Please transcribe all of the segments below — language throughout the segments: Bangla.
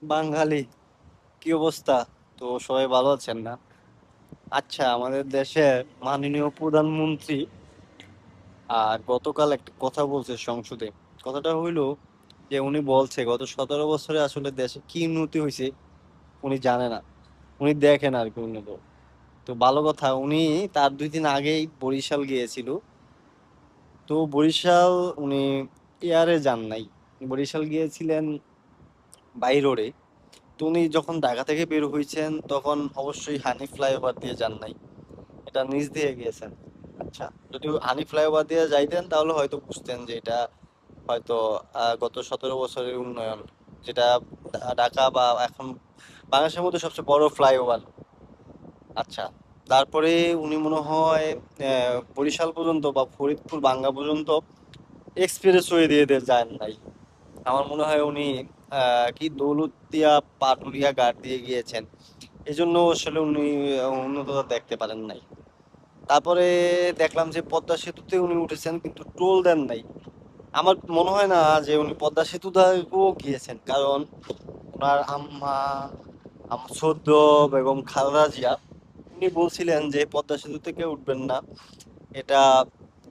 বাঙালি, কি অবস্থা? তো সবাই ভালো আছেন না? আচ্ছা, আমাদের দেশের মাননীয় প্রধানমন্ত্রী গতকাল একটা কথা বলছে সংসদে। কথাটা হইলো যে উনি বলছে গত 17 বছরে আসলে দেশে কি উন্নতি হয়েছে উনি জানে না, উনি দেখেন আর কি উন্নত। তো ভালো কথা, উনি তার 2 দিন আগেই বরিশাল গিয়েছিল। তো বরিশাল উনি এয়ারে যান নাই, বরিশাল গিয়েছিলেন বাই রোডে। তো উনি যখন ঢাকা থেকে বের হয়েছেন তখন অবশ্যই হানি ফ্লাইওভার দিয়ে যান নাই, এটা নিচ দিয়ে গিয়েছেন। আচ্ছা, যদি হানি ফ্লাইওভার দিয়ে যাইতেন তাহলে হয়তো বুঝতেন যে এটা হয়তো গত 17 বছরের উন্নয়ন, যেটা ঢাকা বা এখন বাংলাদেশের মধ্যে সবচেয়ে বড় ফ্লাইওভার। আচ্ছা, তারপরে উনি মনে হয় বরিশাল পর্যন্ত বা ফরিদপুর বাঙ্গা পর্যন্ত এক্সপ্রেস ওয়ে দিয়ে দিয়ে যান নাই। আমার মনে হয় উনি কি দৌলতদিয়া পাটুরিয়া ঘাট দিয়ে গিয়েছেন, এই জন্য আসলে উনি উন্নততা দেখতে পারেন নাই। তারপরে দেখলাম যে পদ্মা সেতুতে উনি উঠেছেন কিন্তু টোল দেন নাই। আমার মনে হয় না যে উনি পদ্মা সেতুতেও গিয়েছেন, কারণ ওনার আম্মা সদ্য বেগম খালেদা জিয়া উনি বলছিলেন যে পদ্মা সেতু থেকে উঠবেন না, এটা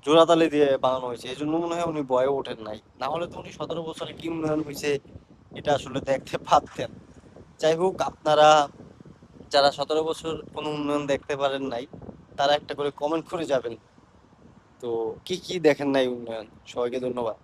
জোড়াতালি দিয়ে বানানো হয়েছে, এই জন্য মনে হয় উনি ভয়ে ওঠেন নাই। না হলে তো উনি 17 বছরে কি উন্নয়ন হয়েছে এটা আসলে দেখতে পারতেন। যাই হোক, আপনারা যারা 17 বছর কোনো উন্নয়ন দেখতে পারেন নাই তারা একটা করে কমেন্ট করে যাবেন। তো কি কি দেখেন নাই উন্নয়ন? সবাইকে ধন্যবাদ।